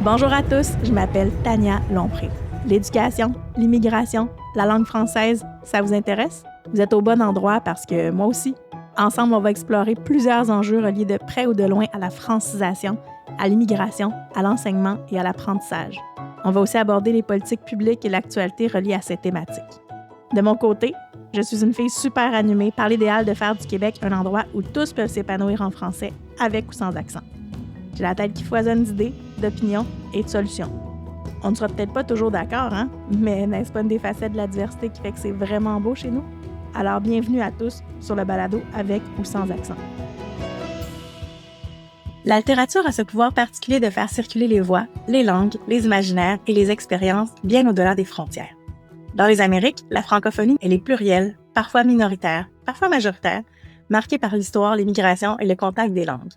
Bonjour à tous, je m'appelle Tania Lompré. L'éducation, l'immigration, la langue française, ça vous intéresse? Vous êtes au bon endroit parce que moi aussi. Ensemble, on va explorer plusieurs enjeux reliés de près ou de loin à la francisation, à l'immigration, à l'enseignement et à l'apprentissage. On va aussi aborder les politiques publiques et l'actualité reliées à ces thématiques. De mon côté, je suis une fille super animée par l'idéal de faire du Québec un endroit où tous peuvent s'épanouir en français, avec ou sans accent. J'ai la tête qui foisonne d'idées, d'opinions et de solutions. On ne sera peut-être pas toujours d'accord, hein? Mais n'est-ce pas une des facettes de la diversité qui fait que c'est vraiment beau chez nous? Alors bienvenue à tous sur le balado avec ou sans accent. La littérature a ce pouvoir particulier de faire circuler les voix, les langues, les imaginaires et les expériences bien au-delà des frontières. Dans les Amériques, la francophonie, elle est plurielle, parfois minoritaire, parfois majoritaire, marquée par l'histoire, l'immigration et le contact des langues.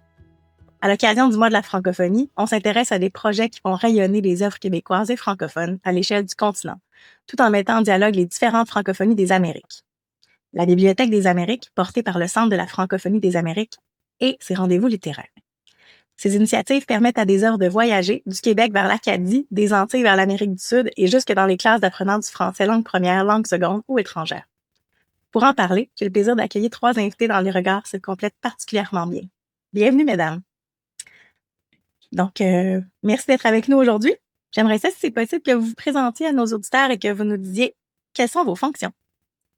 À l'occasion du mois de la francophonie, on s'intéresse à des projets qui font rayonner les œuvres québécoises et francophones à l'échelle du continent, tout en mettant en dialogue les différentes francophonies des Amériques. La Bibliothèque des Amériques, portée par le Centre de la francophonie des Amériques, et ses rendez-vous littéraires. Ces initiatives permettent à des œuvres de voyager du Québec vers l'Acadie, des Antilles vers l'Amérique du Sud et jusque dans les classes d'apprenants du français langue première, langue seconde ou étrangère. Pour en parler, j'ai le plaisir d'accueillir 3 invités dans les regards se complètent particulièrement bien. Bienvenue, mesdames. Donc, merci d'être avec nous aujourd'hui. J'aimerais ça, si c'est possible, que vous vous présentiez à nos auditeurs et que vous nous disiez quelles sont vos fonctions.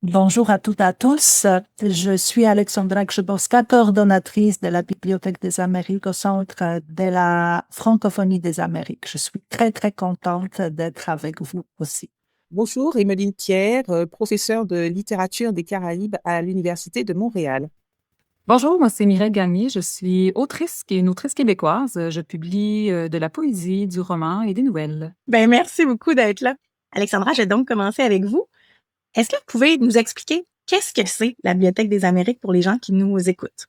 Bonjour à toutes et à tous. Je suis Alexandra Grzybowska, coordonnatrice de la Bibliothèque des Amériques au Centre de la francophonie des Amériques. Je suis très, très contente d'être avec vous aussi. Bonjour, Emeline Pierre, professeure de littérature des Caraïbes à l'Université de Montréal. Bonjour, moi c'est Mireille Gagné, je suis autrice et une autrice québécoise. Je publie de la poésie, du roman et des nouvelles. Ben merci beaucoup d'être là. Alexandra, je vais donc commencer avec vous. Est-ce que vous pouvez nous expliquer qu'est-ce que c'est la Bibliothèque des Amériques pour les gens qui nous écoutent?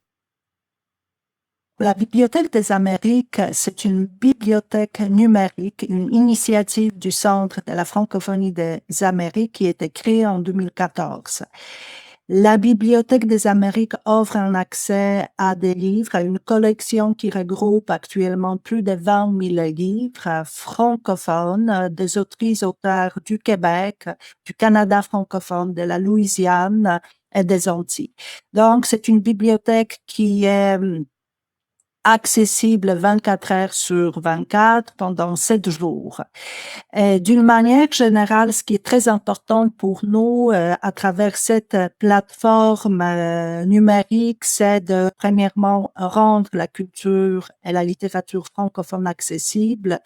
La Bibliothèque des Amériques, c'est une bibliothèque numérique, une initiative du Centre de la francophonie des Amériques qui a été créée en 2014. La Bibliothèque des Amériques offre un accès à des livres, à une collection qui regroupe actuellement plus de 20 000 livres francophones, des autrices-auteurs du Québec, du Canada francophone, de la Louisiane et des Antilles. Donc, c'est une bibliothèque qui est accessible 24 heures sur 24 pendant 7 jours. D'une manière générale, ce qui est très important pour nous à travers cette plateforme numérique, c'est de premièrement rendre la culture et la littérature francophone accessible.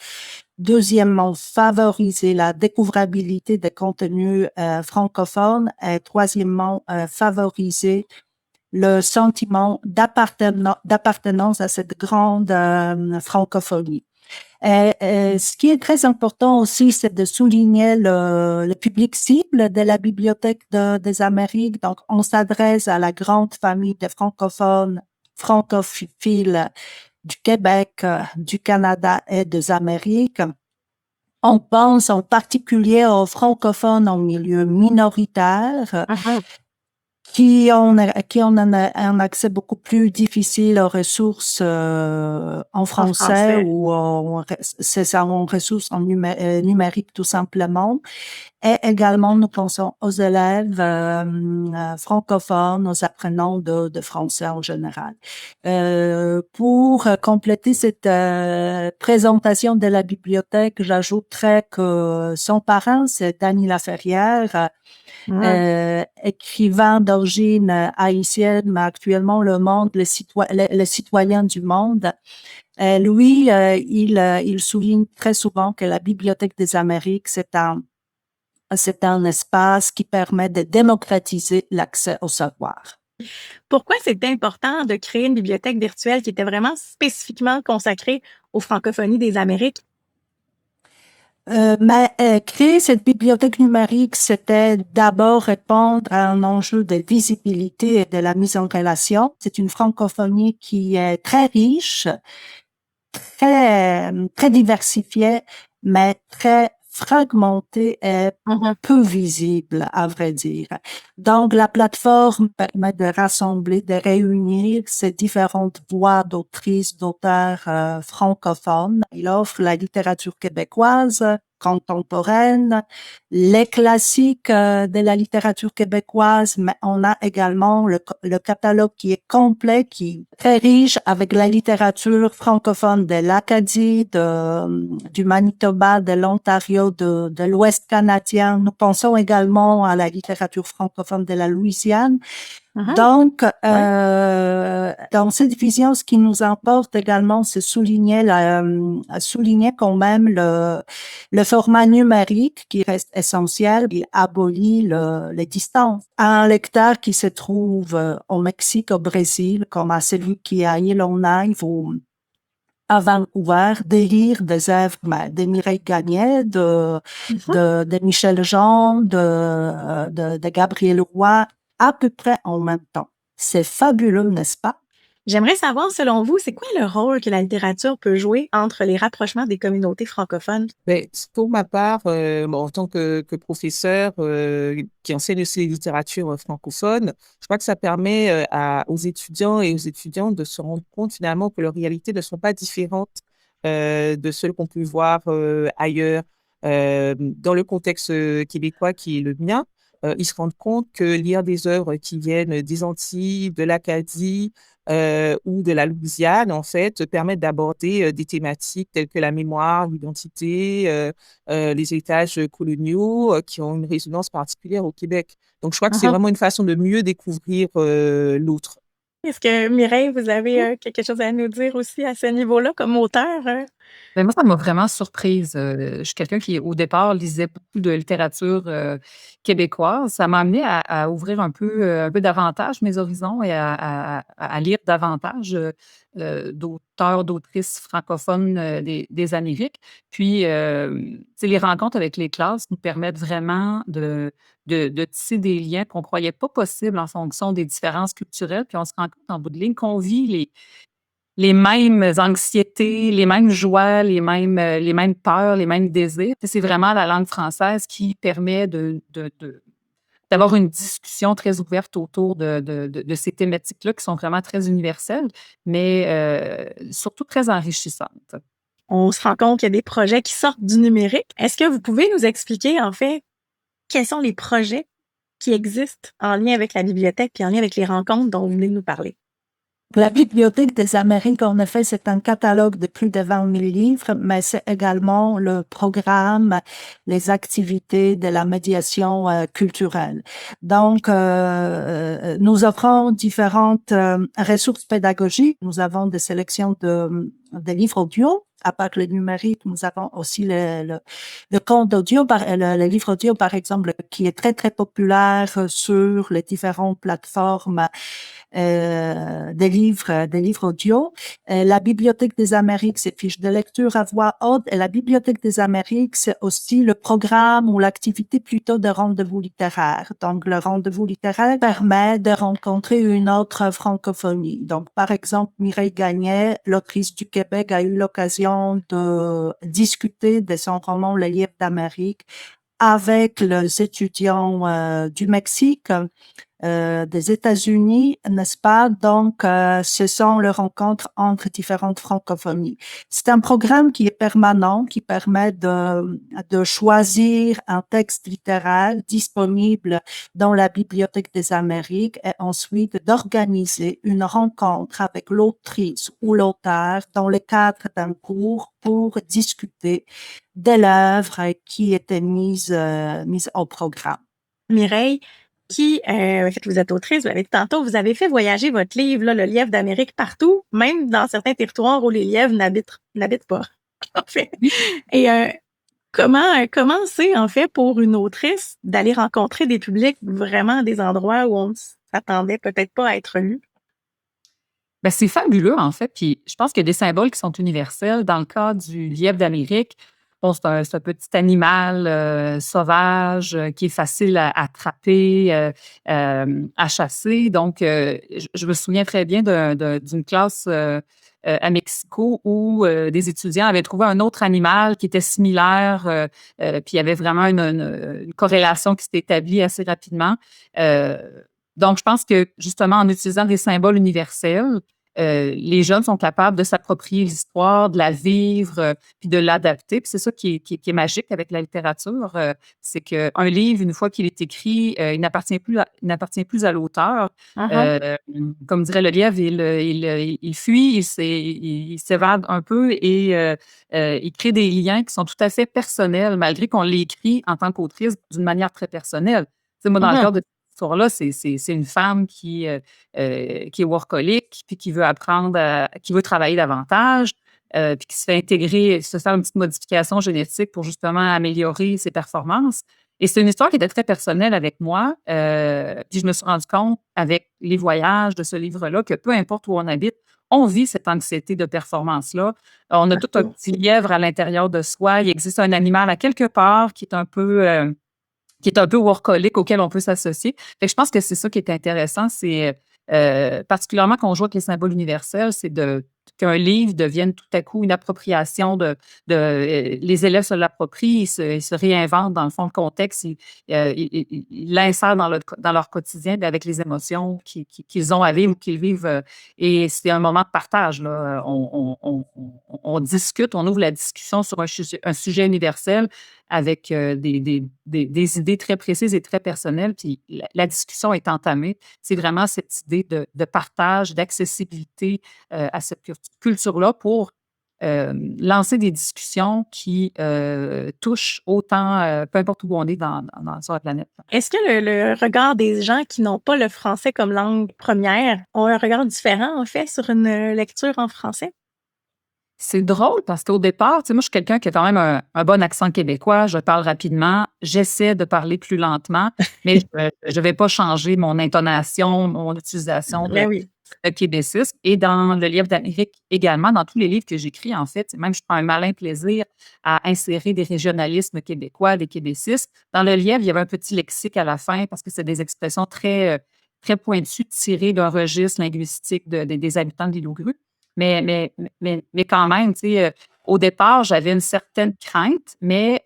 Deuxièmement, favoriser la découvrabilité des contenus francophones. Et troisièmement, favoriser le sentiment d'appartenance à cette grande francophonie. Et ce qui est très important aussi, c'est de souligner le public cible de la Bibliothèque des Amériques. Donc, on s'adresse à la grande famille des francophones, francophiles du Québec, du Canada et des Amériques. On pense en particulier aux francophones en milieu minoritaire, qui ont un accès beaucoup plus difficile aux ressources en français ou en ressources en numérique tout simplement. Et également, nous pensons aux élèves francophones, aux apprenants de français en général. Pour compléter cette présentation de la bibliothèque, j'ajouterais que son parrain, c'est Dany Laferrière, écrivain d'origine haïtienne, mais actuellement le citoyen du monde. Lui, il souligne très souvent que la Bibliothèque des Amériques, c'est un espace qui permet de démocratiser l'accès au savoir. Pourquoi c'était important de créer une bibliothèque virtuelle qui était vraiment spécifiquement consacrée aux francophonies des Amériques? Créer cette bibliothèque numérique, c'était d'abord répondre à un enjeu de visibilité et de la mise en relation. C'est une francophonie qui est très riche, très diversifiée, mais très fragmentée et Mhm. peu visible, à vrai dire. Donc, la plateforme permet de rassembler, de réunir ces différentes voix d'autrices, d'auteurs francophones. Il offre la littérature québécoise, contemporaine, les classiques de la littérature québécoise, mais on a également le catalogue qui est complet, qui est très riche avec la littérature francophone de l'Acadie, du Manitoba, de l'Ontario, de l'Ouest canadien. Nous pensons également à la littérature francophone de la Louisiane. Mhm. Donc, Ouais. dans cette vision, ce qui nous importe également, c'est souligner quand même le format numérique qui reste essentiel. Il abolit les distances. Un lecteur qui se trouve au Mexique, au Brésil, comme à celui qui est à Yellowknife ou à Vancouver, de lire des œuvres de Mireille Gagné, Mhm. de Michel Jean, de Gabriel Roy, à peu près en même temps. C'est fabuleux, n'est-ce pas? J'aimerais savoir, selon vous, c'est quoi le rôle que la littérature peut jouer entre les rapprochements des communautés francophones? Ben, pour ma part, bon, en tant que professeur qui enseigne aussi les littératures francophones, je crois que ça permet aux étudiants et aux étudiantes de se rendre compte finalement que leurs réalités ne sont pas différentes de celles qu'on peut voir ailleurs. Dans le contexte québécois qui est le mien, ils se rendent compte que lire des œuvres qui viennent des Antilles, de l'Acadie, ou de la Louisiane, en fait, permettent d'aborder des thématiques telles que la mémoire, l'identité, les héritages coloniaux qui ont une résonance particulière au Québec. Donc, je crois que c'est Mhm. vraiment une façon de mieux découvrir l'autre. Est-ce que, Mireille, vous avez quelque chose à nous dire aussi à ce niveau-là comme auteur? Ben, moi, ça m'a vraiment surprise. Je suis quelqu'un qui, au départ, lisait beaucoup de littérature québécoise. Ça m'a amené à ouvrir un peu davantage mes horizons et à lire davantage d'auteurs, d'autrices francophones des Amériques. Puis, tu sais, les rencontres avec les classes nous permettent vraiment de tisser des liens qu'on ne croyait pas possibles en fonction des différences culturelles. Puis, on se rend compte en bout de ligne qu'on vit les mêmes anxiétés, les mêmes joies, les mêmes peurs, les mêmes désirs. C'est vraiment la langue française qui permet d'avoir une discussion très ouverte autour de ces thématiques-là qui sont vraiment très universelles, mais surtout très enrichissantes. On se rend compte qu'il y a des projets qui sortent du numérique. Est-ce que vous pouvez nous expliquer, en fait, quels sont les projets qui existent en lien avec la bibliothèque et en lien avec les rencontres dont vous venez de nous parler? La Bibliothèque des Amériques, en effet, c'est un catalogue de plus de 20 000 livres, mais c'est également le programme, les activités de la médiation culturelle. Donc, nous offrons différentes ressources pédagogiques. Nous avons des sélections de livres audio. À part le numérique, nous avons aussi le compte audio, le livre audio, par exemple, qui est très, très populaire sur les différentes plateformes des livres audio. La Bibliothèque des Amériques, c'est fiches de lecture à voix haute. Et la Bibliothèque des Amériques, c'est aussi le programme ou l'activité plutôt de rendez-vous littéraire. Donc, le rendez-vous littéraire permet de rencontrer une autre francophonie. Donc, par exemple, Mireille Gagné, l'autrice du Québec, a eu l'occasion de discuter de son roman Le Lièvre d'Amérique avec les étudiants du Mexique, des États-Unis, n'est-ce pas? Donc, ce sont les rencontres entre différentes francophonies. C'est un programme qui est permanent, qui permet de choisir un texte littéraire disponible dans la Bibliothèque des Amériques et ensuite d'organiser une rencontre avec l'autrice ou l'auteur dans le cadre d'un cours pour discuter de l'œuvre qui était mise au programme. Mireille, en fait, vous êtes autrice, vous l'avez dit tantôt, vous avez fait voyager votre livre, là, Le Lièvre d'Amérique, partout, même dans certains territoires où les lièvres n'habitent pas, en fait. Oui. Et comment c'est, en fait, pour une autrice d'aller rencontrer des publics vraiment à des endroits où on ne s'attendait peut-être pas à être lu? Ben, c'est fabuleux, en fait. Puis je pense qu'il y a des symboles qui sont universels. Dans le cas du lièvre d'Amérique, bon, c'est un petit animal sauvage qui est facile à attraper, à chasser. Donc, je me souviens très bien d'une classe à Mexico où des étudiants avaient trouvé un autre animal qui était similaire, puis il y avait vraiment une corrélation qui s'était établie assez rapidement. Euh, donc, je pense que justement, en utilisant des symboles universels, les jeunes sont capables de s'approprier l'histoire, de la vivre, puis de l'adapter. Puis c'est ça qui est magique avec la littérature, c'est qu'un livre, une fois qu'il est écrit, il n'appartient plus à l'auteur. Uh-huh. Euh, Comme dirait le lièvre, il fuit, il s'évade un peu et il crée des liens qui sont tout à fait personnels, malgré qu'on l'écrit en tant qu'autrice d'une manière très personnelle. Tu sais, moi, dans le Mhm. cadre de cette histoire-là, c'est une femme qui est workaholic, puis qui veut apprendre, qui veut travailler davantage, puis qui se fait intégrer, se faire une petite modification génétique pour justement améliorer ses performances. Et c'est une histoire qui était très personnelle avec moi. Puis je me suis rendu compte avec les voyages de ce livre-là que peu importe où on habite, on vit cette anxiété de performance-là. On a tout un petit lièvre à l'intérieur de soi. Il existe un animal à quelque part qui est un peu workaholic auquel on peut s'associer. Fait que je pense que c'est ça qui est intéressant, c'est particulièrement quand on joue avec les symboles universels, c'est qu'un livre devienne tout à coup une appropriation les élèves se l'approprient, ils se réinventent dans le fond le contexte, ils l'insèrent dans leur quotidien avec les émotions qu'ils ont à vivre ou qu'ils vivent. Et c'est un moment de partage, là. On discute, on ouvre la discussion sur un sujet universel avec des idées très précises et très personnelles, puis la discussion est entamée. C'est vraiment cette idée de partage, d'accessibilité à cette culture-là pour lancer des discussions qui touchent autant, peu importe où on est sur la planète. Est-ce que le regard des gens qui n'ont pas le français comme langue première ont un regard différent, en fait, sur une lecture en français? C'est drôle parce qu'au départ, tu sais, moi, je suis quelqu'un qui a quand même un bon accent québécois. Je parle rapidement. J'essaie de parler plus lentement, mais je ne vais pas changer mon intonation, mon utilisation Ben oui. de québécisme. Et dans le livre d'Amérique également, dans tous les livres que j'écris, en fait, même je prends un malin plaisir à insérer des régionalismes québécois, des québécismes. Dans le livre, il y avait un petit lexique à la fin parce que c'est des expressions très pointues tirées d'un registre linguistique des habitants de l'île aux Grues. Mais quand même, tu sais, au départ, j'avais une certaine crainte, mais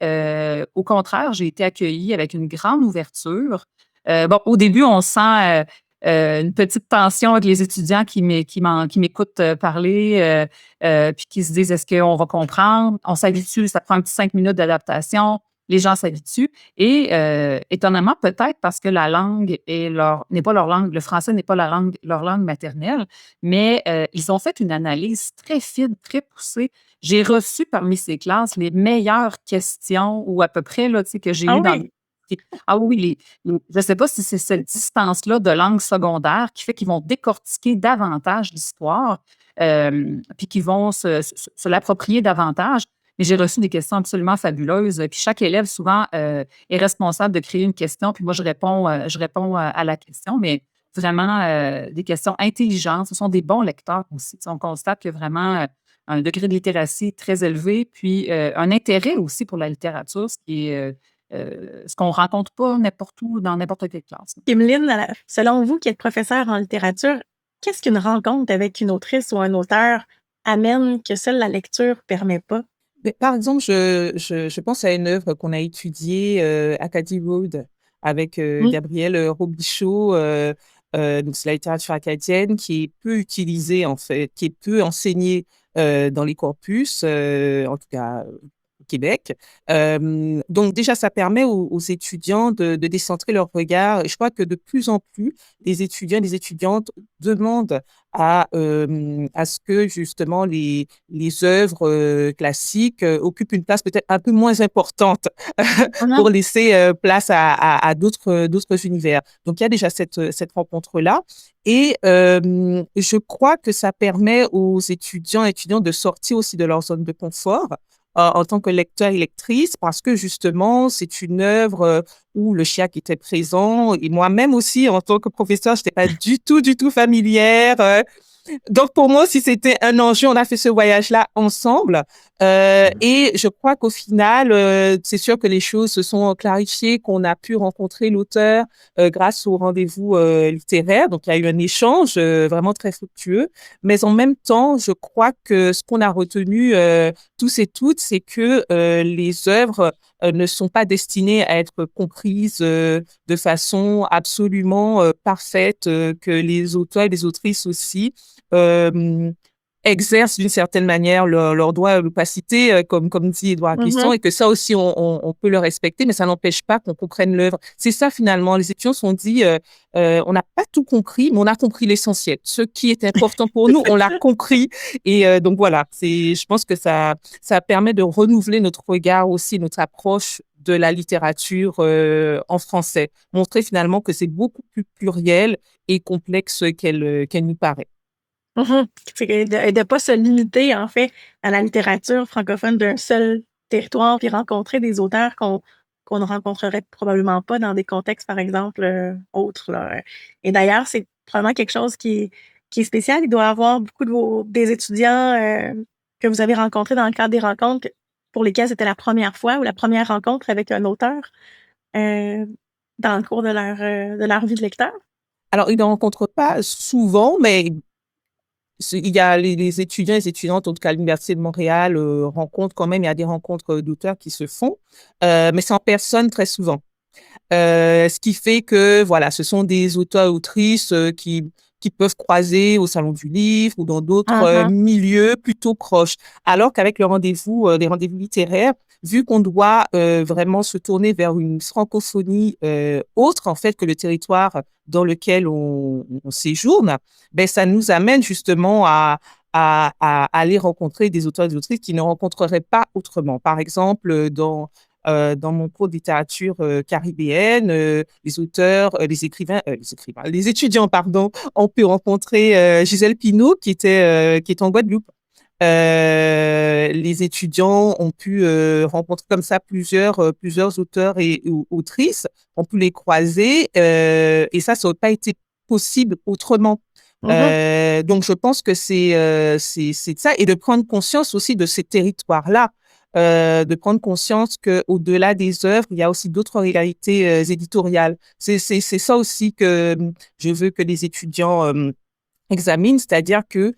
au contraire, j'ai été accueillie avec une grande ouverture. Bon, au début, on sent une petite tension avec les étudiants qui m'écoutent parler, puis qui se disent, est-ce qu'on va comprendre? On s'habitue, ça prend un petit 5 minutes d'adaptation. Les gens s'habituent. Et étonnamment, peut-être parce que la langue n'est pas leur langue, le français n'est pas leur langue maternelle, mais ils ont fait une analyse très fine, très poussée. J'ai reçu parmi ces classes les meilleures questions, ou à peu près, là, tu sais, que j'ai Ah eues dans oui. ah oui, je ne sais pas si c'est cette distance-là de langue secondaire qui fait qu'ils vont décortiquer davantage l'histoire, puis qu'ils vont se l'approprier davantage. Mais j'ai reçu des questions absolument fabuleuses. Puis chaque élève, souvent, est responsable de créer une question. Puis moi, je réponds à la question, mais vraiment des questions intelligentes. Ce sont des bons lecteurs aussi. Tu sais, on constate qu'il y a vraiment un degré de littératie très élevé, puis un intérêt aussi pour la littérature, ce qu'on ne rencontre pas n'importe où, dans n'importe quelle classe. Kimline, selon vous qui êtes professeur en littérature, qu'est-ce qu'une rencontre avec une autrice ou un auteur amène que seule la lecture permet pas? Mais par exemple, je pense à une œuvre qu'on a étudiée, Acadie Road, avec Mm. Gabriel Robichaud. Donc, c'est la littérature acadienne qui est peu utilisée, en fait, qui est peu enseignée dans les corpus, en tout cas au Québec. Donc, déjà, ça permet aux étudiants de décentrer leur regard. Et je crois que de plus en plus, les étudiants et les étudiantes demandent à ce que, justement, les œuvres classiques occupent une place peut-être un peu moins importante pour laisser place à d'autres univers. Donc, il y a déjà cette rencontre-là. Et je crois que ça permet aux étudiants et étudiantes de sortir aussi de leur zone de confort en tant que lecteur et lectrice, parce que justement, c'est une œuvre où le chiac était présent. Et moi-même aussi, en tant que professeur, je n'étais pas du tout familière. Donc, pour moi aussi, c'était un enjeu. On a fait ce voyage-là ensemble. Et je crois qu'au final, c'est sûr que les choses se sont clarifiées, qu'on a pu rencontrer l'auteur grâce au rendez-vous littéraire. Donc, il y a eu un échange vraiment très fructueux. Mais en même temps, je crois que ce qu'on a retenu tous et toutes, c'est que les œuvres ne sont pas destinées à être comprises de façon absolument parfaite, que les auteurs et les autrices aussi euh, exercent d'une certaine manière leur droit à l'opacité, comme dit Édouard Glissant, Mhm. et que ça aussi, on peut le respecter, mais ça n'empêche pas qu'on comprenne l'œuvre. C'est ça, finalement. Les étudiants se sont dit, on n'a pas tout compris, mais on a compris l'essentiel. Ce qui est important pour nous, on l'a compris. Et donc, voilà, je pense que ça permet de renouveler notre regard aussi, notre approche de la littérature en français. Montrer finalement que c'est beaucoup plus pluriel et complexe qu'elle nous paraît. Mhm. C'est que de pas se limiter, en fait, à la littérature francophone d'un seul territoire, puis rencontrer des auteurs qu'on ne rencontrerait probablement pas dans des contextes, par exemple, autres, là. Et d'ailleurs, c'est probablement quelque chose qui est spécial. Il doit y avoir beaucoup des étudiants que vous avez rencontrés dans le cadre des rencontres pour lesquels c'était la première fois ou la première rencontre avec un auteur euh, dans le cours de leur vie de lecteur. Alors, ils ne rencontrent pas souvent, mais il y a les étudiants et les étudiantes, en tout cas à l'Université de Montréal, rencontrent quand même, il y a des rencontres d'auteurs qui se font, mais c'est en personne très souvent. Ce qui fait que, voilà, ce sont des auteurs-autrices qui peuvent croiser au Salon du Livre ou dans d'autres Mhm. milieux plutôt proches. Alors qu'avec les rendez-vous littéraires, vu qu'on doit vraiment se tourner vers une francophonie autre, en fait, que le territoire dans lequel on séjourne, ben, ça nous amène justement à aller rencontrer des auteurs et des autrices qui ne rencontreraient pas autrement. Par exemple, dans mon cours de littérature caribéenne, les auteurs, les étudiants, pardon, ont pu rencontrer Gisèle Pineau qui est en Guadeloupe. Les étudiants ont pu rencontrer comme ça plusieurs auteurs et autrices, ont pu les croiser et ça n'aurait pas été possible autrement. Mhm. Donc, je pense que c'est ça et de prendre conscience aussi de ces territoires-là, de prendre conscience que au-delà des œuvres, il y a aussi d'autres réalités éditoriales. C'est ça aussi que je veux que les étudiants examine, c'est-à-dire que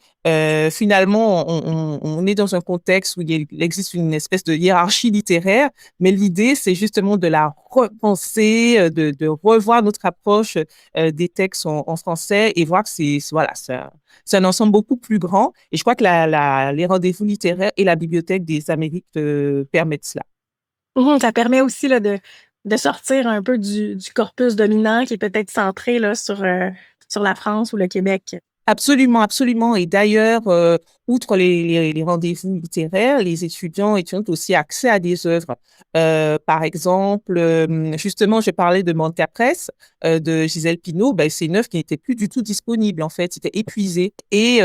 finalement, on est dans un contexte où il existe une espèce de hiérarchie littéraire, mais l'idée, c'est justement de la repenser, de revoir notre approche des textes en français et voir que voilà, c'est un ensemble beaucoup plus grand. Et je crois que les rendez-vous littéraires et la Bibliothèque des Amériques permettent cela. Mhm. Ça permet aussi là, de sortir un peu du corpus dominant qui est peut-être centré là, sur la France ou le Québec. Absolument, absolument. Et d'ailleurs, outre les rendez-vous littéraires, les étudiants ont aussi accès à des œuvres. Par exemple, justement, je parlais de Manta Press de Gisèle Pineau. Ben, c'est une œuvre qui n'était plus du tout disponible, en fait. C'était épuisé. Et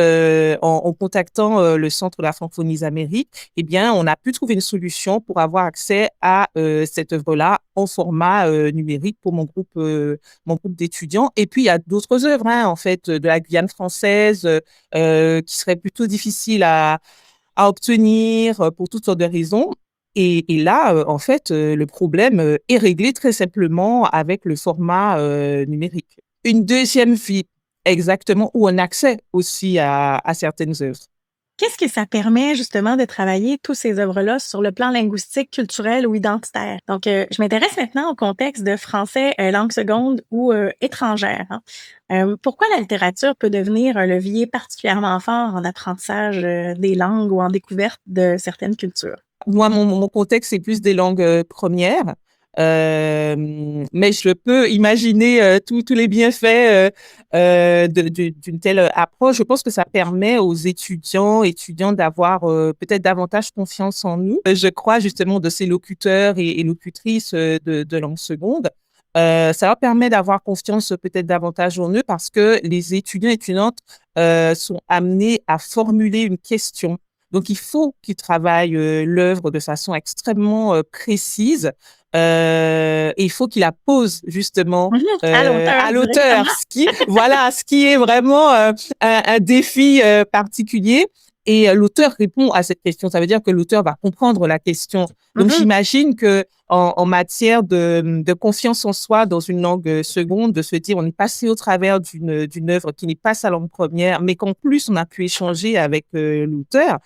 en contactant le Centre de la francophonie des Amériques, eh bien, on a pu trouver une solution pour avoir accès à cette œuvre-là en format numérique pour mon groupe d'étudiants. Et puis, il y a d'autres œuvres, hein, en fait, de la Guyane française, qui seraient plutôt difficiles à obtenir pour toutes sortes de raisons. Et là, en fait, le problème est réglé très simplement avec le format numérique. Une deuxième vie, exactement, où on a accès aussi à certaines œuvres. Qu'est-ce que ça permet justement de travailler toutes ces œuvres-là sur le plan linguistique, culturel ou identitaire? Donc, je m'intéresse maintenant au contexte de français langue seconde ou étrangère, hein. Pourquoi la littérature peut devenir un levier particulièrement fort en apprentissage des langues ou en découverte de certaines cultures? Moi, mon contexte, c'est plus des langues premières. Mais je peux imaginer tous les bienfaits d'une telle approche. Je pense que ça permet aux étudiants d'avoir peut-être davantage confiance en nous. Je crois justement de ces locuteurs et locutrices de langue seconde. Ça leur permet d'avoir confiance peut-être davantage en eux parce que les étudiants et étudiantes sont amenés à formuler une question. Donc, il faut qu'ils travaillent l'œuvre de façon extrêmement précise et il faut qu'il la pose justement Mhm. À l'auteur à directement. l'auteur, ce qui est vraiment un défi particulier. et l'auteur répond à cette question. Ça veut dire que l'auteur va comprendre la question. Donc, j'imagine que en matière de confiance en soi dans une langue seconde, de se dire on est passé au travers d'une œuvre qui n'est pas sa langue première, mais qu'en plus on a pu échanger avec l'auteur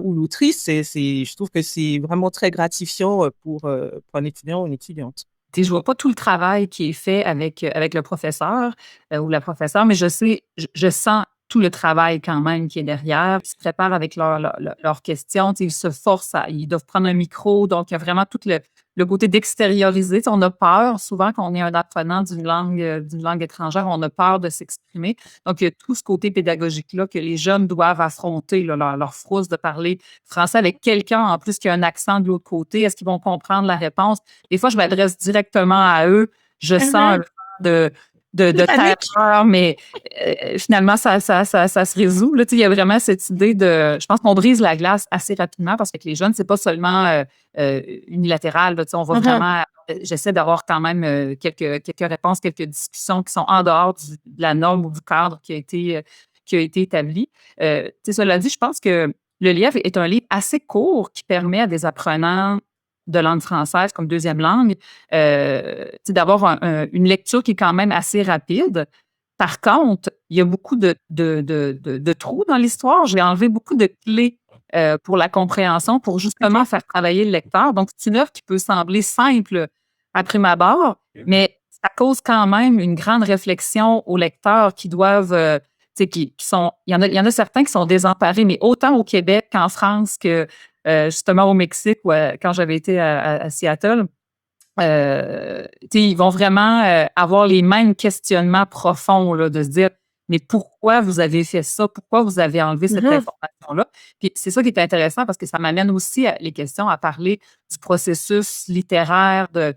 ou l'autrice, je trouve que c'est vraiment très gratifiant pour un étudiant ou une étudiante. Je vois pas tout le travail qui est fait avec le professeur ou la professeure, mais je sens tout le travail quand même qui est derrière. Ils se préparent avec leurs questions. Ils se forcent ils doivent prendre un micro. Donc, il y a vraiment tout le côté d'extérioriser. On a peur, souvent, quand on est un apprenant d'une langue étrangère, on a peur de s'exprimer. Donc, il y a tout ce côté pédagogique-là que les jeunes doivent affronter, là, leur frousse de parler français avec quelqu'un, en plus, qui a un accent de l'autre côté. Est-ce qu'ils vont comprendre la réponse? Des fois, je m'adresse directement à eux. Je sens un peu de terreur, mais finalement, ça se résout. Là, il y a vraiment cette idée de... Je pense qu'on brise la glace assez rapidement parce que les jeunes, c'est pas seulement unilatéral. Là, on va vraiment... J'essaie d'avoir quand même quelques réponses, quelques discussions qui sont en dehors de la norme ou du cadre qui a été établi. Cela dit, je pense que le livre est un livre assez court qui permet à des apprenants de langue française comme deuxième langue, d'avoir une lecture qui est quand même assez rapide. Par contre, il y a beaucoup de trous dans l'histoire. J'ai enlevé beaucoup de clés pour la compréhension, pour justement faire travailler le lecteur. Donc, c'est une œuvre qui peut sembler simple à prime abord, mais ça cause quand même une grande réflexion aux lecteurs qui doivent... qui sont, il y en a certains qui sont désemparés, mais autant au Québec qu'en France que justement au Mexique, quand j'avais été à Seattle, ils vont vraiment avoir les mêmes questionnements profonds là, de se dire mais pourquoi vous avez fait ça? Pourquoi vous avez enlevé cette information-là? Puis c'est ça qui est intéressant parce que ça m'amène aussi les questions à parler du processus littéraire, du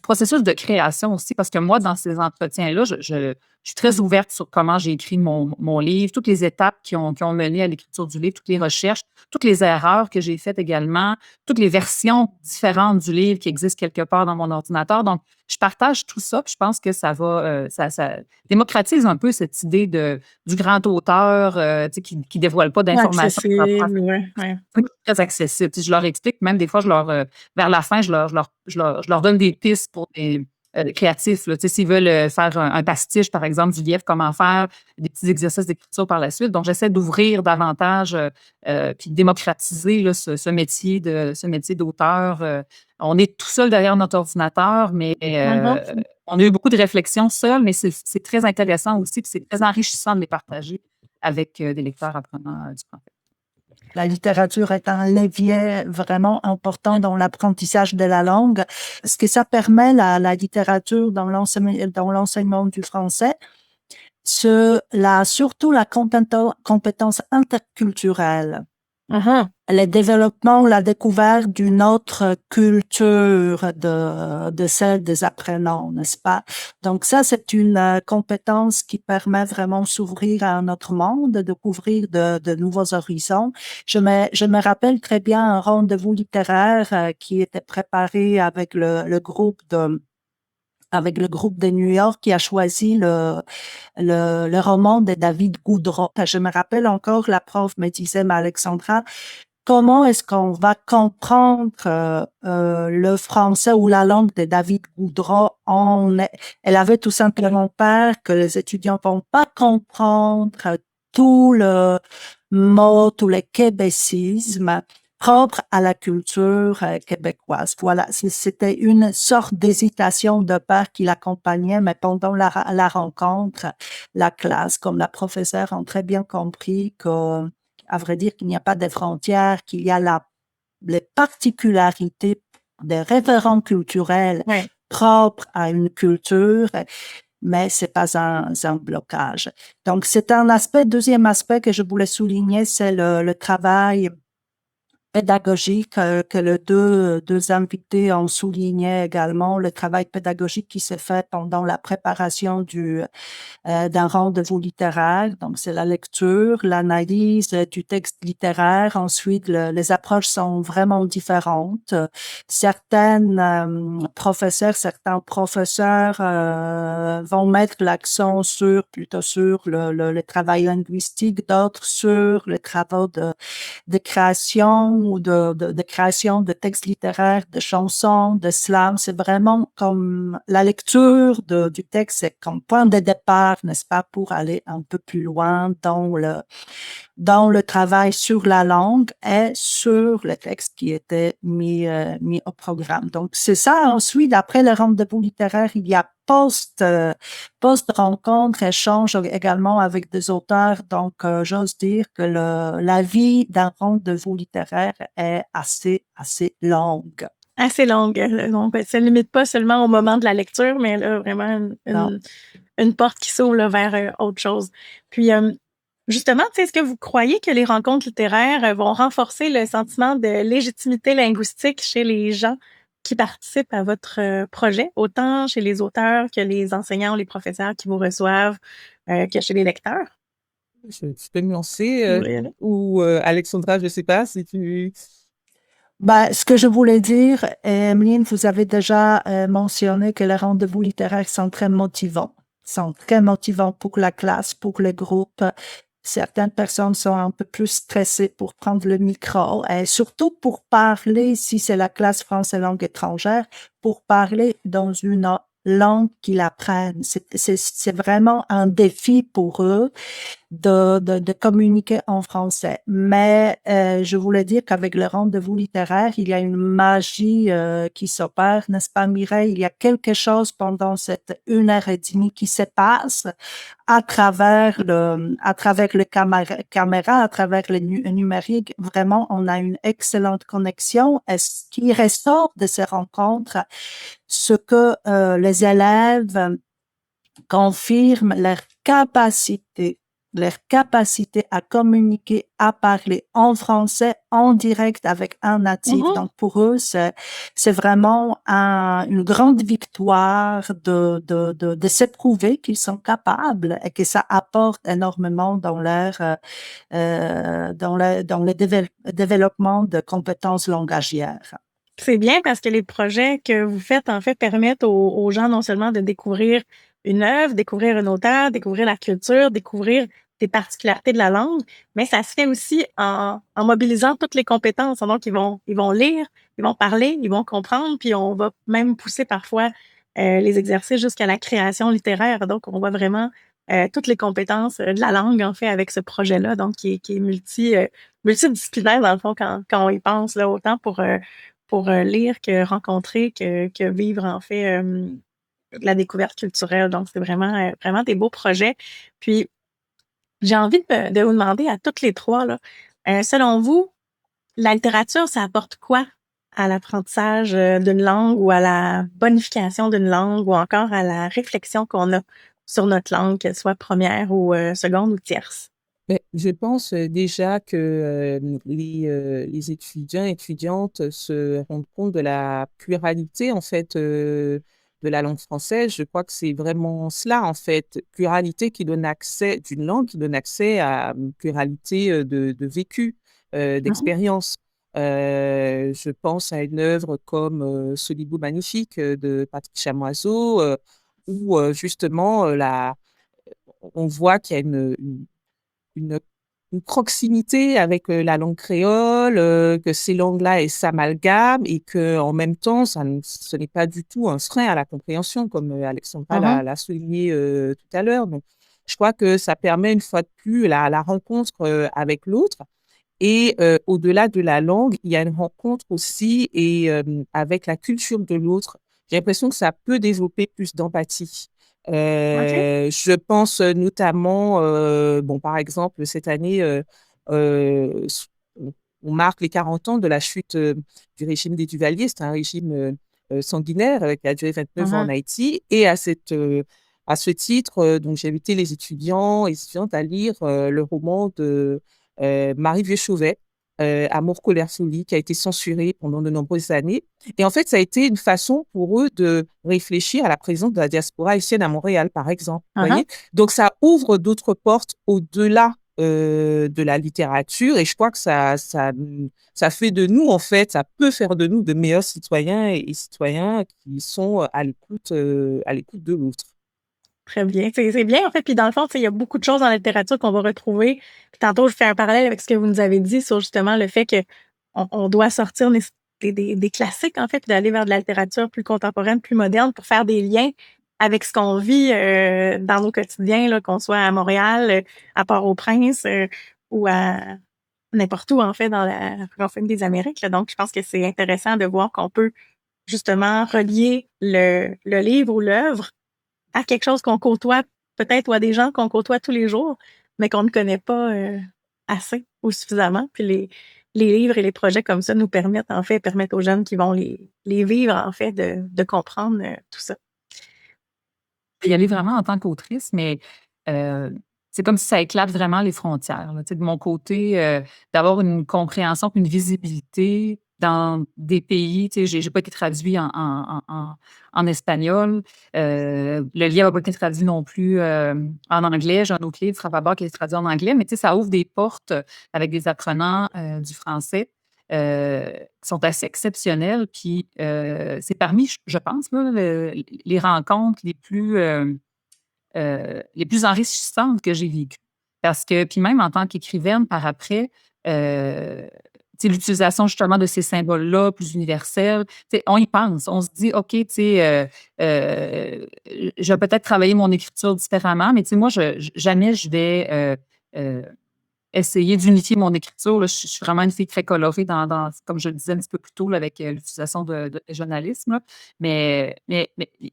processus de création aussi, parce que moi, dans ces entretiens-là, je suis très ouverte sur comment j'ai écrit mon livre, toutes les étapes qui ont mené à l'écriture du livre, toutes les recherches, toutes les erreurs que j'ai faites également, toutes les versions différentes du livre qui existent quelque part dans mon ordinateur. Donc, je partage tout ça, puis je pense que ça va, ça démocratise un peu cette idée du grand auteur qui ne dévoile pas d'informations. Très accessible. Je leur explique, même des fois, vers la fin, je leur donne des pistes pour des créatifs. S'ils veulent faire un pastiche, par exemple, du lièvre, comment faire, des petits exercices d'écriture par la suite. Donc, j'essaie d'ouvrir davantage puis démocratiser là, ce métier d'auteur. On est tout seul derrière notre ordinateur, mais on a eu beaucoup de réflexions seuls, mais c'est très intéressant aussi, puis c'est très enrichissant de les partager avec des lecteurs apprenants du français. La littérature est un levier vraiment important dans l'apprentissage de la langue. Ce que ça permet, la littérature dans l'enseignement du français, surtout la compétence interculturelle. Le développement, la découverte d'une autre culture de celle des apprenants, n'est-ce pas? Donc ça, c'est une compétence qui permet vraiment s'ouvrir à un autre monde, de découvrir de nouveaux horizons. Je me rappelle très bien un rendez-vous littéraire qui était préparé avec le groupe de New York qui a choisi le roman de David Goudreau. Je me rappelle encore, la prof me disait, mais Alexandra, comment est-ce qu'on va comprendre le français ou la langue de David Goudreau? Elle avait tout simplement peur que les étudiants vont pas comprendre tout le mot, tous les québécismes propres à la culture québécoise. Voilà, c'était une sorte d'hésitation de peur qui l'accompagnait, mais pendant la rencontre, la classe, comme la professeure, ont très bien compris que, à vrai dire, qu'il n'y a pas de frontières, qu'il y a les particularités des référents culturels propres à une culture, mais c'est pas un blocage. Donc, c'est un aspect. Deuxième aspect que je voulais souligner, c'est le travail pédagogique que les deux invités ont souligné également, le travail pédagogique qui s'est fait pendant la préparation d'un rendez-vous littéraire. Donc, c'est la lecture, l'analyse du texte littéraire. Ensuite, les approches sont vraiment différentes. Certains professeurs vont mettre l'accent plutôt sur le travail linguistique, d'autres sur les travaux de création ou de création de textes littéraires, de chansons, de slam. C'est vraiment comme la lecture du texte, c'est comme point de départ, n'est-ce pas, pour aller un peu plus loin dans le travail sur la langue et sur le texte qui était mis au programme. Donc, c'est ça. Ensuite, après le rendez-vous littéraire, il y a post-rencontre, échange également avec des auteurs. Donc, j'ose dire que la vie d'un rendez-vous littéraire est assez longue. Assez longue. Donc, ça ne limite pas seulement au moment de la lecture, mais là, vraiment une porte qui s'ouvre là, vers autre chose. Puis, justement, est-ce que vous croyez que les rencontres littéraires vont renforcer le sentiment de légitimité linguistique chez les gens qui participent à votre projet, autant chez les auteurs que les enseignants ou les professeurs qui vous reçoivent, que chez les lecteurs? Tu peux me lancer Oui. ou Alexandra, je ne sais pas si tu... Ce que je voulais dire, Emeline, vous avez déjà mentionné que les rendez-vous littéraires sont très motivants. Sont très motivants pour la classe, pour le groupe. Certaines personnes sont un peu plus stressées pour prendre le micro et surtout pour parler, si c'est la classe français langue étrangère, pour parler dans une langue qu'ils apprennent. C'est vraiment un défi pour eux de communiquer en français. Mais je voulais dire qu'avec le rendez-vous littéraire, il y a une magie qui s'opère, n'est-ce pas, Mireille? Il y a quelque chose pendant cette 1 heure et demie qui se passe à travers le caméra, à travers le numérique. Vraiment, on a une excellente connexion. Et ce qui ressort de ces rencontres, ce que les élèves confirment leur capacité à communiquer, à parler en français en direct avec un natif. Mhm. Donc, pour eux, c'est vraiment une grande victoire de se prouver qu'ils sont capables et que ça apporte énormément dans le développement de compétences langagières. C'est bien parce que les projets que vous faites, en fait, permettent aux gens non seulement de découvrir une œuvre, découvrir un auteur, découvrir la culture, découvrir des particularités de la langue, mais ça se fait aussi en mobilisant toutes les compétences. Donc, ils vont lire, ils vont parler, ils vont comprendre, puis on va même pousser parfois les exercices jusqu'à la création littéraire. Donc, on voit vraiment toutes les compétences de la langue, en fait, avec ce projet-là, donc qui est multidisciplinaire, dans le fond, quand on y pense, là, autant pour lire que rencontrer, que vivre, en fait, de la découverte culturelle. Donc, c'est vraiment des beaux projets. Puis, j'ai envie de vous demander à toutes les trois, là, selon vous, la littérature, ça apporte quoi à l'apprentissage d'une langue ou à la bonification d'une langue ou encore à la réflexion qu'on a sur notre langue, qu'elle soit première ou seconde ou tierce? Mais je pense déjà que les étudiants et étudiantes se rendent compte de la pluralité en fait de la langue française. Je crois que c'est vraiment cela en fait, pluralité qui donne accès d'une langue qui donne accès à une pluralité de vécus, Mhm. d'expériences. Je pense à une œuvre comme Ce Libou magnifique de Patrick Chamoiseau, où justement on voit qu'il y a une, une proximité avec la langue créole, que ces langues-là elles s'amalgament et que en même temps, ce n'est pas du tout un frein à la compréhension, comme Alexandra Mhm. l'a souligné tout à l'heure. Donc, je crois que ça permet une fois de plus la rencontre avec l'autre. Et au-delà de la langue, il y a une rencontre aussi et avec la culture de l'autre. J'ai l'impression que ça peut développer plus d'empathie. OK. Je pense notamment, bon, par exemple, cette année, euh, s- on marque les 40 ans de la chute du régime des Duvalier. C'est un régime sanguinaire qui a duré 29 ans en Mhm. Haïti. Et à ce titre, donc, j'ai invité les étudiants et étudiantes à lire le roman de Marie Vieux-Chauvet, Amour, colère, folie, qui a été censuré pendant de nombreuses années. Et en fait, ça a été une façon pour eux de réfléchir à la présence de la diaspora haïtienne à Montréal, par exemple. Vous voyez? Donc, ça ouvre d'autres portes au-delà de la littérature, et je crois que ça fait de nous, en fait, ça peut faire de nous de meilleurs citoyens et citoyens qui sont à l'écoute de l'autre. Très bien. C'est bien, en fait. Puis dans le fond, il y a beaucoup de choses dans la littérature qu'on va retrouver. Puis tantôt, je fais un parallèle avec ce que vous nous avez dit sur justement le fait que on doit sortir des classiques, en fait, puis d'aller vers de la littérature plus contemporaine, plus moderne pour faire des liens avec ce qu'on vit dans nos quotidiens, là, qu'on soit à Montréal, à Port-au-Prince ou à n'importe où, en fait, dans la francophonie des Amériques, là. Donc, je pense que c'est intéressant de voir qu'on peut justement relier le livre ou l'œuvre à quelque chose qu'on côtoie peut-être ou à des gens qu'on côtoie tous les jours, mais qu'on ne connaît pas assez ou suffisamment. Puis les livres et les projets comme ça nous permettent aux jeunes qui vont les vivre, en fait, de comprendre tout ça. Y aller vraiment en tant qu'autrice, mais c'est comme si ça éclate vraiment les frontières, là. Tu sais, de mon côté, d'avoir une compréhension puis une visibilité dans des pays, tu sais, j'ai pas été traduit en espagnol. Le livre n'a pas été traduit non plus en anglais. J'ai un autre livre, Frappabar, qui est traduit en anglais, mais tu sais, ça ouvre des portes avec des apprenants du français qui sont assez exceptionnels. Puis c'est parmi, je pense, là, les rencontres les plus enrichissantes que j'ai vécues. Parce que, puis même en tant qu'écrivaine, par après, tu sais, l'utilisation justement de ces symboles-là, plus universels, tu sais, on y pense. On se dit, OK, tu sais, je vais peut-être travailler mon écriture différemment, mais tu sais, moi, jamais je vais essayer d'unifier mon écriture. Là, je suis vraiment une fille très colorée comme je le disais un petit peu plus tôt, là, avec l'utilisation de journalisme. Là. Mais il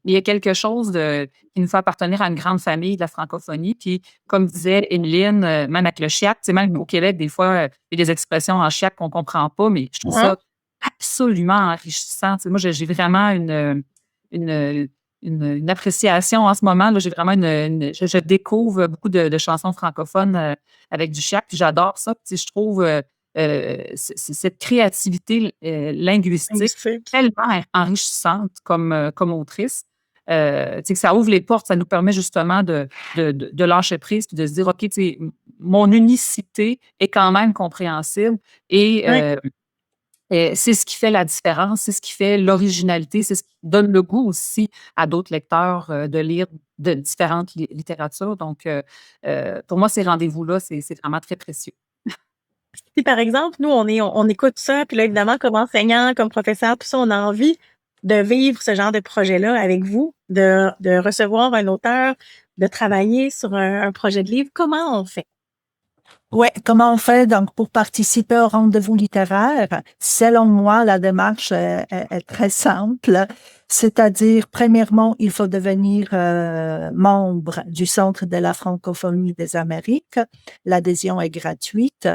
y a quelque chose qui nous fait appartenir à une grande famille de la francophonie. Puis, comme disait Emeline, même avec le chiac, tu sais, même au Québec, des fois, il y a des expressions en chiac qu'on ne comprend pas, mais je trouve ça absolument enrichissant. Tu sais, moi, j'ai vraiment une, une appréciation en ce moment. Là, j'ai vraiment je découvre beaucoup de chansons francophones avec du chiac, puis j'adore ça. Puis, je trouve cette créativité linguistique tellement enrichissante comme autrice. Tu sais, que ça ouvre les portes, ça nous permet justement de lâcher prise puis de se dire, OK, tu sais, mon unicité est quand même compréhensible et c'est ce qui fait la différence, c'est ce qui fait l'originalité, c'est ce qui donne le goût aussi à d'autres lecteurs de lire de différentes littératures. Donc, pour moi, ces rendez-vous-là, c'est vraiment très précieux. Si par exemple, nous, on écoute ça, puis là, évidemment, comme enseignant, comme professeur, tout ça, on a envie de vivre ce genre de projet-là avec vous, de recevoir un auteur, de travailler sur un projet de livre. Comment on fait? Ouais, comment on fait donc pour participer au rendez-vous littéraire? Selon moi, la démarche est très simple. C'est-à-dire, premièrement, il faut devenir membre du Centre de la francophonie des Amériques. L'adhésion est gratuite.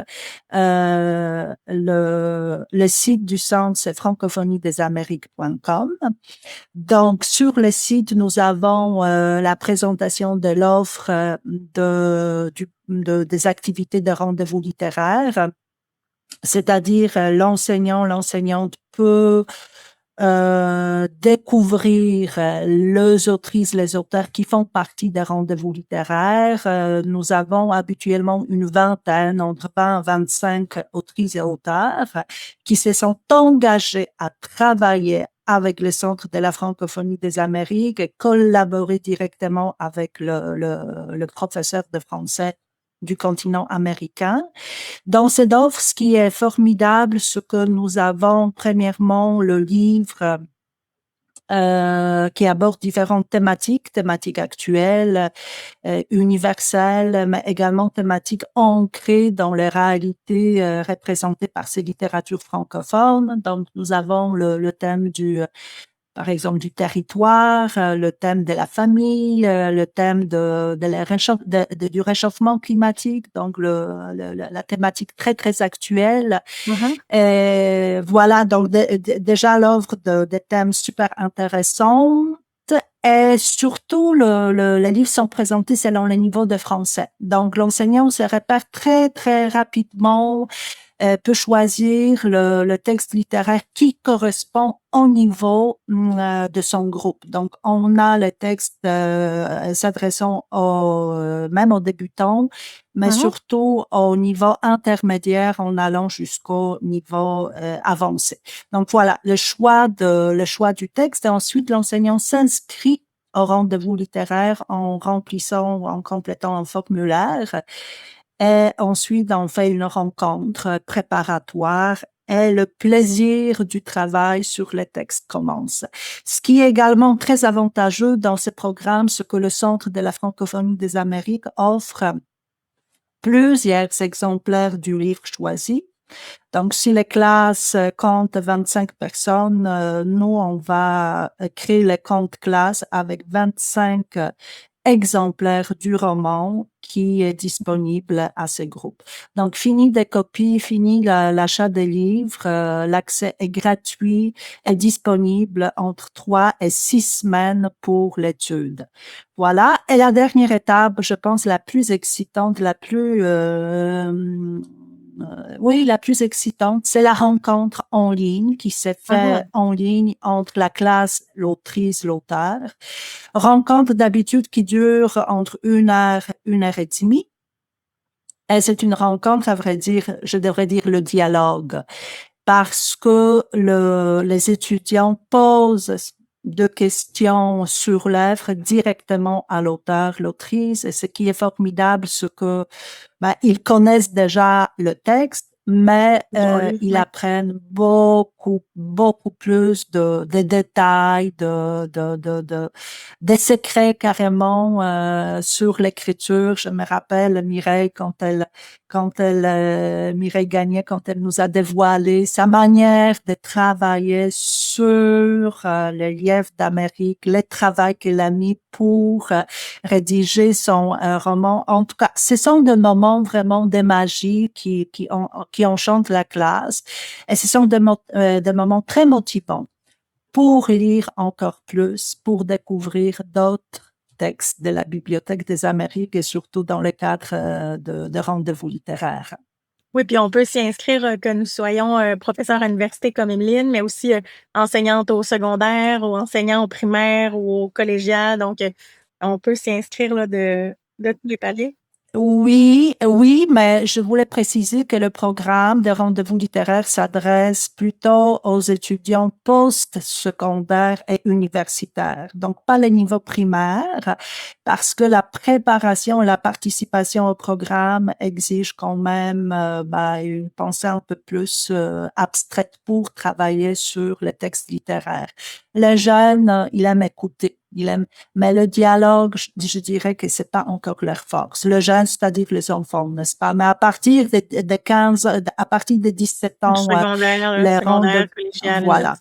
Le site du centre, c'est francophoniedésamériques.com. Donc, sur le site, nous avons la présentation de l'offre des activités de rendez-vous littéraire, c'est-à-dire l'enseignante peut découvrir les autrices, les auteurs qui font partie des rendez-vous littéraires. Nous avons habituellement une vingtaine, entre 20 et 25 autrices et auteurs qui se sont engagés à travailler avec le Centre de la francophonie des Amériques et collaborer directement avec le professeur de français du continent américain. Dans cette offre, ce qui est formidable, c'est que nous avons premièrement le livre qui aborde différentes thématiques actuelles, universelles, mais également thématiques ancrées dans les réalités représentées par ces littératures francophones. Donc, nous avons le thème par exemple, du territoire, le thème de la famille, le thème du réchauffement climatique, donc la thématique très, très actuelle. Et voilà, donc déjà l'offre des thèmes super intéressants. Et surtout, les livres sont présentés selon le niveau de français. Donc, l'enseignant se repère très, très rapidement peut choisir le texte littéraire qui correspond au niveau de son groupe. Donc, on a le texte s'adressant même aux débutants, mais surtout au niveau intermédiaire en allant jusqu'au niveau avancé. Donc voilà, le choix du texte. Et ensuite, l'enseignant s'inscrit au rendez-vous littéraire en complétant un formulaire. Et ensuite, on fait une rencontre préparatoire et le plaisir du travail sur les textes commence. Ce qui est également très avantageux dans ce programme, c'est que le Centre de la francophonie des Amériques offre plusieurs exemplaires du livre choisi. Donc, si les classes comptent 25 personnes, nous, on va créer les comptes classes avec 25 exemplaires du roman qui est disponible à ces groupes. Donc, fini des copies, fini l'achat des livres, l'accès est gratuit et disponible entre 3 et 6 semaines pour l'étude. Voilà. Et la dernière étape, je pense la plus excitante, la plus excitante, c'est la rencontre en ligne qui s'est faite en ligne entre la classe, l'autrice, l'auteur. Rencontre d'habitude qui dure entre 1 heure et demie. Et c'est une rencontre, à vrai dire, je devrais dire le dialogue, parce que les étudiants posent de questions sur l'œuvre directement à l'auteur, l'autrice. Et ce qui est formidable, c'est que ils connaissent déjà le texte, mais ils apprennent beaucoup plus de détails, des secrets carrément sur l'écriture. Je me rappelle Mireille Mireille Gagné, quand elle nous a dévoilé sa manière de travailler sur les lièvres d'Amérique, le travail qu'elle a mis pour rédiger son roman. En tout cas, ce sont des moments vraiment de magie qui enchantent la classe. Et ce sont des moments très motivants pour lire encore plus, pour découvrir d'autres textes de la Bibliothèque des Amériques et surtout dans le cadre de rendez-vous littéraires. Oui, puis on peut s'y inscrire que nous soyons professeurs à l'université comme Emeline, mais aussi enseignante au secondaire, ou enseignant au primaire ou au collégial. Donc, on peut s'y inscrire là, de tous les paliers. Oui, mais je voulais préciser que le programme de rendez-vous littéraire s'adresse plutôt aux étudiants post-secondaires et universitaires, donc pas les niveaux primaires, parce que la préparation et la participation au programme exigent quand même une pensée un peu plus abstraite pour travailler sur les textes littéraires. Les jeunes, ils aiment écouter. Mais le dialogue, je dirais que c'est pas encore leur force. Le jeune, c'est-à-dire les enfants, n'est-ce pas? Mais à partir de 15, à partir de 17 ans, secondaire, collégial, voilà.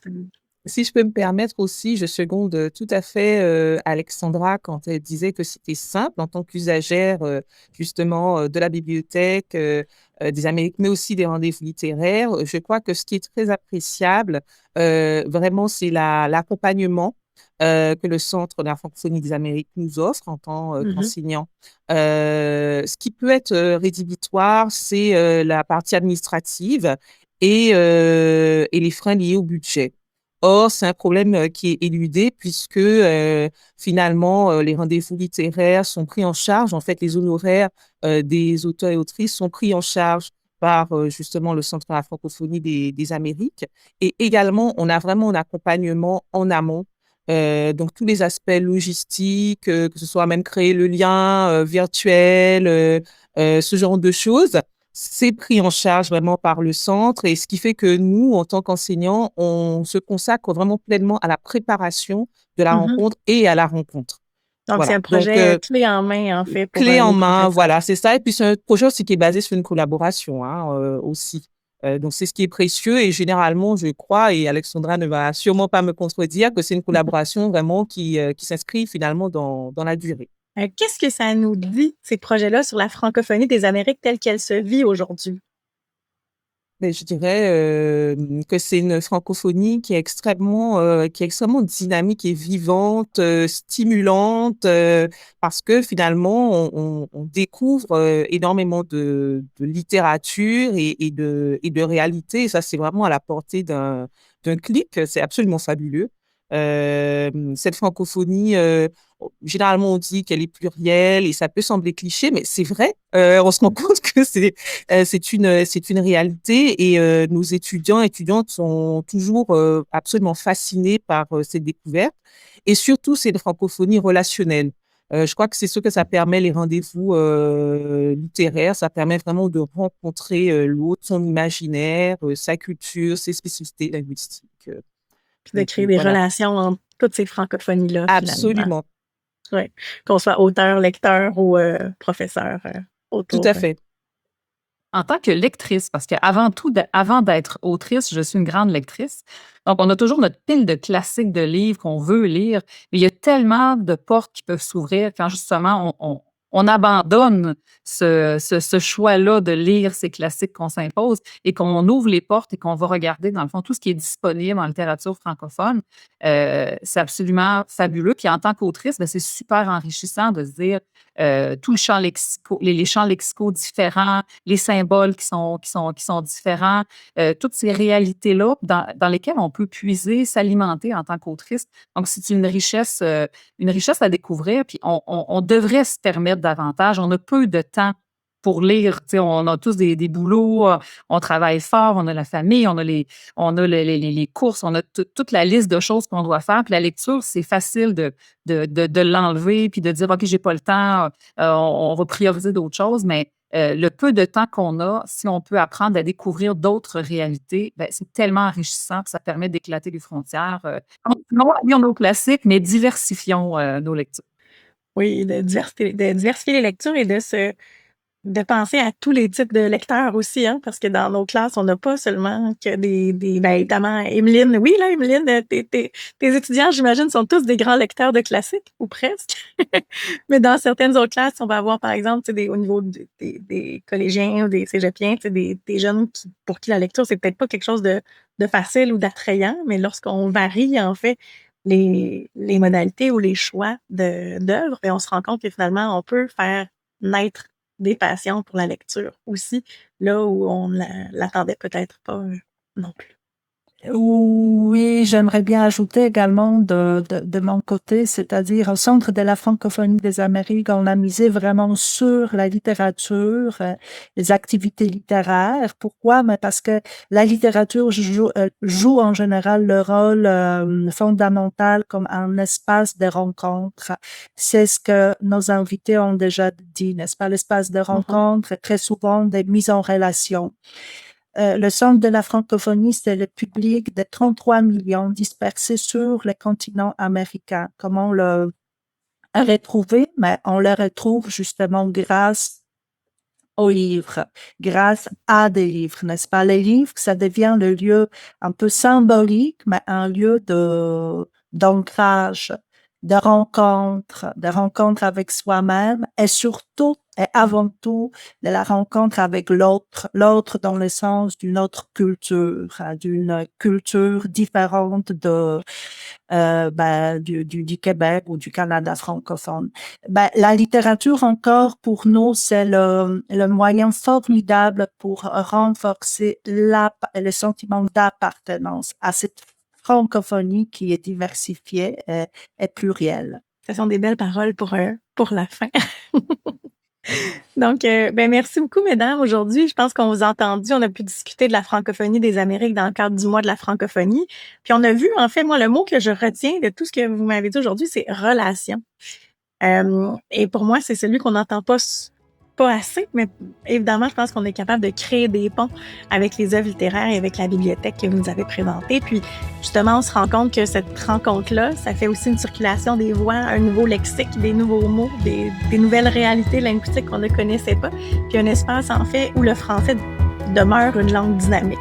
Si je peux me permettre aussi, je seconde tout à fait Alexandra quand elle disait que c'était simple en tant qu'usagère justement de la bibliothèque des Amériques, mais aussi des rendez-vous littéraires. Je crois que ce qui est très appréciable, vraiment, c'est l'accompagnement que le Centre de la francophonie des Amériques nous offre en tant qu'enseignant. Ce qui peut être rédhibitoire, c'est la partie administrative et les freins liés au budget. Or, c'est un problème qui est éludé puisque finalement, les rendez-vous littéraires sont pris en charge. En fait, les honoraires des auteurs et autrices sont pris en charge par justement le Centre de la francophonie des Amériques. Et également, on a vraiment un accompagnement en amont. Donc, tous les aspects logistiques, que ce soit même créer le lien virtuel, ce genre de choses, c'est pris en charge vraiment par le centre. Et ce qui fait que nous, en tant qu'enseignants, on se consacre vraiment pleinement à la préparation de la rencontre et à la rencontre. Donc, voilà. C'est un projet clé en main, en fait. Clé en main, voilà, c'est ça. Et puis, c'est un projet aussi qui est basé sur une collaboration aussi. Donc, c'est ce qui est précieux et généralement, je crois, et Alexandra ne va sûrement pas me contredire, que c'est une collaboration vraiment qui s'inscrit finalement dans la durée. Qu'est-ce que ça nous dit, ces projets-là, sur la francophonie des Amériques telle qu'elle se vit aujourd'hui? Mais je dirais que c'est une francophonie qui est extrêmement dynamique et vivante, stimulante, parce que finalement on découvre énormément de littérature et de réalité. Et ça, c'est vraiment à la portée d'un clic. C'est absolument fabuleux. Cette francophonie, généralement on dit qu'elle est plurielle et ça peut sembler cliché, mais c'est vrai. On se rend compte que c'est une réalité et nos étudiantes sont toujours absolument fascinés par cette découverte. Et surtout, c'est une francophonie relationnelle. Je crois que c'est ce que ça permet, les rendez-vous littéraires. Ça permet vraiment de rencontrer l'autre, son imaginaire, sa culture, ses spécificités linguistiques. Puis de créer des Voilà, relations entre toutes ces francophonies-là, finalement. absolument, Ouais. Qu'on soit auteur, lecteur ou professeur tout autour. à fait. En tant que lectrice, parce qu'avant tout, avant d'être autrice, je suis une grande lectrice. Donc, on a toujours notre pile de classiques de livres qu'on veut lire, mais il y a tellement de portes qui peuvent s'ouvrir quand justement on abandonne ce choix-là de lire ces classiques qu'on s'impose et qu'on ouvre les portes et qu'on va regarder, dans le fond, tout ce qui est disponible en littérature francophone. C'est absolument fabuleux. Puis en tant qu'autrice, ben, c'est super enrichissant de se dire tout le champ les champs lexicaux différents, les symboles qui sont différents, toutes ces réalités-là dans lesquelles on peut puiser, s'alimenter en tant qu'autrice. Donc, c'est une richesse à découvrir, puis on devrait se permettre davantage. On a peu de temps pour lire. Tu sais, on a tous des boulots, on travaille fort, on a la famille, on a les courses, on a toute la liste de choses qu'on doit faire. Puis la lecture, c'est facile de l'enlever puis de dire, OK, j'ai pas le temps, on va prioriser d'autres choses. Mais le peu de temps qu'on a, si on peut apprendre à découvrir d'autres réalités, ben, c'est tellement enrichissant que ça permet d'éclater les frontières. Continuons à lire nos classiques, mais diversifions nos lectures. Oui, de diversifier les lectures et de penser à tous les types de lecteurs aussi, hein, parce que dans nos classes, on n'a pas seulement que ben, évidemment, Emeline, oui, là, Emeline, tes étudiants, j'imagine, sont tous des grands lecteurs de classiques, ou presque. Mais dans certaines autres classes, on va avoir, par exemple, tu sais, au niveau des collégiens ou des cégepiens, tu sais, des jeunes pour qui la lecture, c'est peut-être pas quelque chose de facile ou d'attrayant, mais lorsqu'on varie, en fait, les modalités ou les choix d'œuvres, ben, on se rend compte que finalement, on peut faire naître des passions pour la lecture aussi, là où on l'attendait peut-être pas non plus. Oui, j'aimerais bien ajouter également de mon côté, c'est-à-dire au Centre de la francophonie des Amériques, on a misé vraiment sur la littérature, les activités littéraires. Pourquoi? Mais parce que la littérature joue en général le rôle fondamental comme un espace de rencontre. C'est ce que nos invités ont déjà dit, n'est-ce pas? L'espace de rencontre est très souvent des mises en relation. Le Centre de la francophonie, c'est le public de 33 millions dispersés sur le continent américain. Comment le retrouver? Mais on le retrouve justement grâce aux livres, grâce à des livres, n'est-ce pas? Les livres, ça devient le lieu un peu symbolique, mais un lieu d'ancrage, de rencontre avec soi-même et surtout et avant tout de la rencontre avec l'autre dans le sens d'une autre culture, d'une culture différente du Québec ou du Canada francophone. Ben, la littérature encore pour nous, c'est le moyen formidable pour renforcer le sentiment d'appartenance à cette francophonie qui est diversifiée et plurielle. Ce sont des belles paroles pour la fin. Donc, ben merci beaucoup, mesdames. Aujourd'hui, je pense qu'on vous a entendu. On a pu discuter de la francophonie des Amériques dans le cadre du mois de la francophonie. Puis on a vu, en fait, moi, le mot que je retiens de tout ce que vous m'avez dit aujourd'hui, c'est relation. Et pour moi, c'est celui qu'on n'entend pas assez, mais évidemment, je pense qu'on est capable de créer des ponts avec les œuvres littéraires et avec la bibliothèque que vous nous avez présentée. Puis, justement, on se rend compte que cette rencontre-là, ça fait aussi une circulation des voix, un nouveau lexique, des nouveaux mots, des nouvelles réalités linguistiques qu'on ne connaissait pas, puis un espace, en fait, où le français demeure une langue dynamique.